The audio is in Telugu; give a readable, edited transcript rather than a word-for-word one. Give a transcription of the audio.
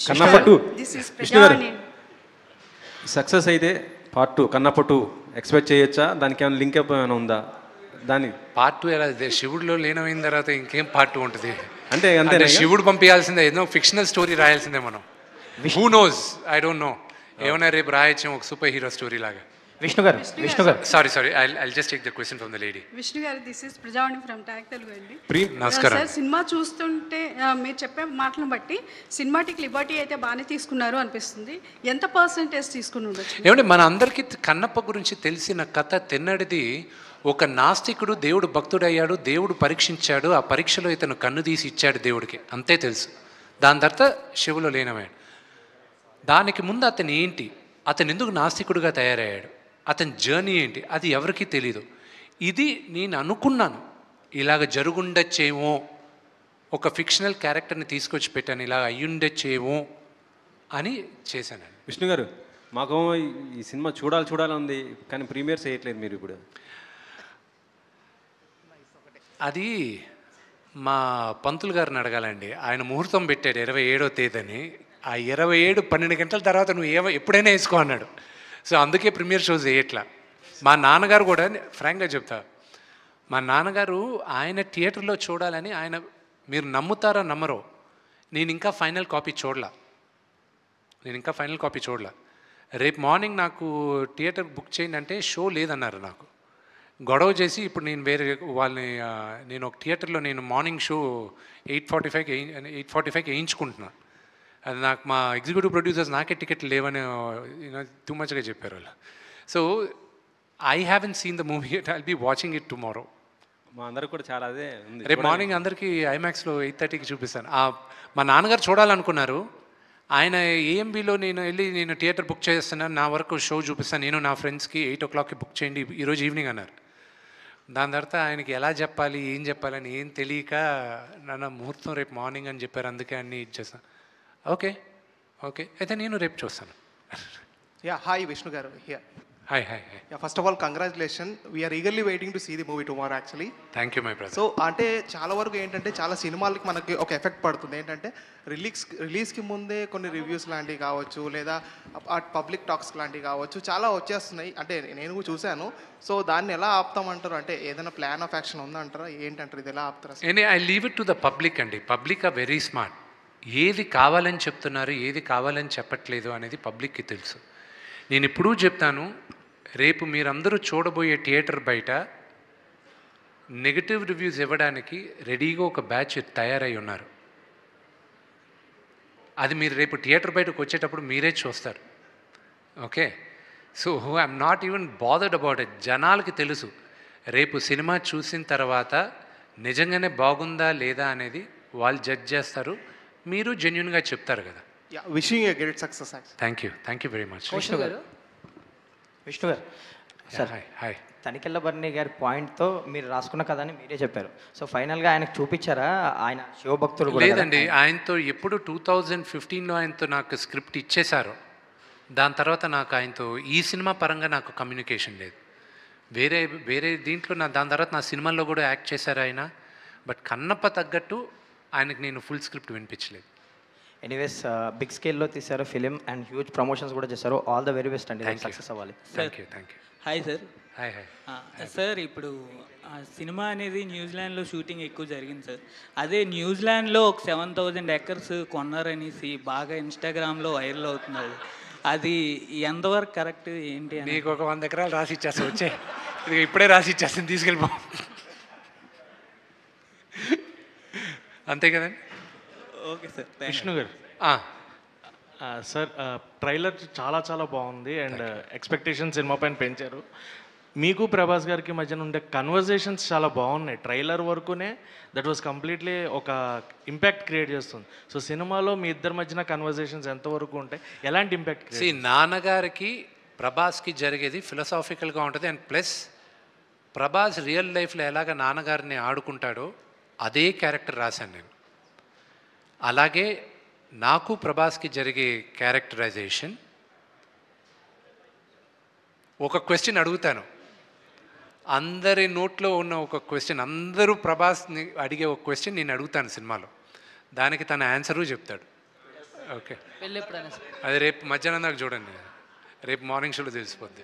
కన్నప్ప 2 దిస్ ఇస్ విష్ణు గారు ప్రజావాణి. సక్సెస్ అయితే పార్ట్ 2 కన్నప్ప 2 ఎక్స్పెక్ట్ చేయొచ్చా? దానికి ఏమైనా లింక్ అప్ ఏమైనా ఉందా? దాని పార్ట్ 2 ఎలా శివుడిలో లీనమైన తర్వాత ఇంకేం పార్ట్ 2 ఉంటుంది? అంటే అంటే శివుడు పంపించాల్సిందే, ఏదో ఫిక్షనల్ స్టోరీ రాయాల్సిందే మనం. Who knows, I don't know. ఏమైనా రేపు రాయొచ్చాం ఒక సూపర్ హీరో స్టోరీ లాగా. Vishnu garu sorry I'll just take the question from the lady. Vishnu garu this is Prajavani from Tag Telugu అండి. నమస్కారం. సార్ సినిమా చూస్తుంటే మీరు చెప్పే మాటలను బట్టి సినిమాటిక్ లిబర్టీ అయితే బాగానే తీసుకున్నారు అనిపిస్తుంది. ఎంత పర్సెంటేజ్ తీసుకుని ఉండొచ్చు? ఏమంటే మన అందరికీ కన్నప్ప గురించి తెలిసిన కథ తెన్నడిది. ఒక నాస్తికుడు దేవుడు భక్తుడయ్యాడు, దేవుడు పరీక్షించాడు, ఆ పరీక్షలో ఇతను కన్ను తీసి ఇచ్చాడు దేవుడికి, అంతే తెలుసు. దాని తర్వాత శివులో లీనమయ్యాడు. దానికి ముందు అతను ఏంటి, అతను ఎందుకు నాస్తికుడిగా తయారయ్యాడు, అతని జర్నీ ఏంటి, అది ఎవరికీ తెలీదు. ఇది నేను అనుకున్నాను ఇలాగ జరుగుండొచ్చేమో, ఒక ఫిక్షనల్ క్యారెక్టర్ని తీసుకొచ్చి పెట్టాను, ఇలా అయ్యుండొచ్చేమో అని చేశాను. విష్ణు గారు మాకు ఈ సినిమా చూడాలని ఉంది, కానీ ప్రీమియర్స్ చేయట్లేదు మీరు ఇప్పుడు. అది మా పంతులు గారిని అడగాలండి. ఆయన ముహూర్తం పెట్టాడు 27వ తేదీని. ఆ 27 12 గంటల తర్వాత నువ్వు ఎప్పుడైనా వేసుకో అన్నాడు. సో అందుకే ప్రీమియర్ షోస్ వేయట్లా. మా నాన్నగారు కూడా ఫ్రాంక్గా చెప్తా, మా నాన్నగారు ఆయన థియేటర్లో చూడాలని, ఆయన మీరు నమ్ముతారో నమ్మరో, నేను ఇంకా ఫైనల్ కాపీ చూడలా. రేపు మార్నింగ్ నాకు థియేటర్ బుక్ చేయండి అంటే షో లేదన్నారు. నాకు గొడవ చేసి ఇప్పుడు నేను వేరే వాళ్ళని, నేను ఒక థియేటర్లో నేను మార్నింగ్ షో 8:45కి వేయించుకుంటున్నాను. అది నాకు మా ఎగ్జిక్యూటివ్ ప్రొడ్యూసర్స్ నాకే టికెట్లు లేవని టూ మచ్గా చెప్పారు వాళ్ళు. So I haven't seen the movie, I'll be watching it tomorrow. మా అందరికి కూడా చాలా అదే ఉంది. రేపు మార్నింగ్ అందరికీ ఐమాక్స్లో 8:30కి చూపిస్తాను. మా నాన్నగారు చూడాలనుకున్నారు. ఆయన ఏఎంబీలో నేను థియేటర్ బుక్ చేస్తున్నాను, నా వరకు షో చూపిస్తాను, నేను నా ఫ్రెండ్స్కి 8 o'clockకి బుక్ చేయండి ఈరోజు ఈవినింగ్ అన్నారు. దాని తర్వాత ఆయనకి ఎలా చెప్పాలి ఏం చెప్పాలని ఏం తెలియక నాన్న ముహూర్తం రేపు మార్నింగ్ అని చెప్పారు, అందుకే అన్నీ ఇచ్చేస్తాను. ఓకే అయితే నేను రేపు చూస్తాను. Hi Vishnu garu. Hi. First of all congratulation, we're eagerly waiting to see the movie tomorrow actually. Thank you my brother. So అంటే చాలా వరకు ఏంటంటే చాలా సినిమాలకి మనకి ఒక ఎఫెక్ట్ పడుతుంది. ఏంటంటే రిలీజ్కి ముందే కొన్ని రివ్యూస్ లాంటివి కావచ్చు, లేదా పబ్లిక్ టాక్స్ లాంటివి కావచ్చు, చాలా వచ్చేస్తున్నాయి. అంటే నేను కూడా చూశాను. సో దాన్ని ఎలా ఆపుతామంటారు? అంటే ఏదైనా ప్లాన్ ఆఫ్ యాక్షన్ ఉందంటారా? ఏంటంటారు, ఇది ఎలా ఆపుతారా? I leave it to the public అండి. Public are very smart. ఏది కావాలని చెప్తున్నారు, ఏది కావాలని చెప్పట్లేదు అనేది పబ్లిక్కి తెలుసు. నేను ఎప్పుడూ చెప్తాను, రేపు మీరందరూ చూడబోయే థియేటర్ బయట నెగటివ్ రివ్యూస్ ఇవ్వడానికి రెడీగా ఒక బ్యాచ్ తయారై ఉన్నారు. అది మీరు రేపు థియేటర్ బయటకు వచ్చేటప్పుడు మీరే చూస్తారు. Okay, so I'm not even bothered about it. జనాలకి తెలుసు రేపు సినిమా చూసిన తర్వాత నిజంగానే బాగుందా లేదా అనేది వాళ్ళు జడ్జ్ చేస్తారు. మీరు జెన్యున్గా చెప్తారు కదా. Wishing you great success. Thank you very much. Vishnu గారు సార్, హాయ్. తనికెళ్ళ బర్ని గారి పాయింట్తో మీరు రాసుకున్న కథని మీరే చెప్పారు. సో ఫైనల్గా ఆయనకు చూపించారా? ఆయన శివభక్తుడు కూడా లేదండి, ఆయనతో ఎప్పుడు 2015లో ఆయనతో నాకు స్క్రిప్ట్ ఇచ్చేశారు. దాని తర్వాత నాకు ఆయనతో ఈ సినిమా పరంగా నాకు కమ్యూనికేషన్ లేదు. వేరే దీంట్లో దాని తర్వాత నా సినిమాల్లో కూడా యాక్ట్ చేశారు ఆయన. బట్ కన్నప్ప తగ్గట్టు ఆయనకు నేను ఫుల్ స్క్రిప్ట్ వినిపించలేదు. ఎనీవేస్ బిగ్ స్కేల్లో తీశారు ఫిలిం అండ్ హ్యూజ్ ప్రమోషన్స్ కూడా చేశారు. ఆల్ ద వెరీ బెస్ట్ అండి, సక్సెస్ అవ్వాలి. Thank you. Hi sir. Hi. Sir ఇప్పుడు సినిమా అనేది న్యూజిలాండ్లో షూటింగ్ ఎక్కువ జరిగింది సార్. అదే న్యూజిలాండ్లో ఒక 7,000 acres కొన్నారనేసి బాగా ఇన్స్టాగ్రామ్లో వైరల్ అవుతున్నారు. అది ఎంతవరకు కరెక్ట్ ఏంటి? నీకు ఒక 100 ఎకరాలు రాసి ఇచ్చేస్తా, వచ్చే ఇది ఇప్పుడే రాసి ఇచ్చేస్తాను, తీసుకెళ్ళిపో. అంతే కదండి. Okay sir. విష్ణు గారు సార్, ట్రైలర్ చాలా బాగుంది అండ్ ఎక్స్పెక్టేషన్ సినిమా పైన పెంచారు. మీకు ప్రభాస్ గారికి మధ్యన ఉండే కన్వర్జేషన్స్ చాలా బాగున్నాయి. ట్రైలర్ వరకునే దట్ వాజ్ కంప్లీట్లీ ఒక ఇంపాక్ట్ క్రియేట్ చేస్తుంది. సో సినిమాలో మీ ఇద్దరి మధ్యన కన్వర్జేషన్స్ ఎంతవరకు ఉంటాయి, ఎలాంటి ఇంపాక్ట్? నాన్నగారికి ప్రభాస్కి జరిగేది ఫిలసాఫికల్గా ఉంటుంది. అండ్ ప్లస్ ప్రభాస్ రియల్ లైఫ్లో ఎలాగ నాన్నగారిని ఆడుకుంటాడో అదే క్యారెక్టర్ రాశాను నేను. అలాగే నాకు ప్రభాస్కి జరిగే క్యారెక్టరైజేషన్. ఒక క్వశ్చన్ అడుగుతాను, అందరి నోట్లో ఉన్న ఒక క్వశ్చన్, అందరూ ప్రభాస్ని అడిగే ఒక క్వశ్చన్ నేను అడుగుతాను సినిమాలో, దానికి తన ఆన్సరు చెప్తాడు. ఓకే పెళ్ళి ఎప్పుడైనా సార్? అది రేపు మధ్యాహ్నం దాకా చూడండి, రేపు మార్నింగ్ షోలో తెలిసిపోద్ది.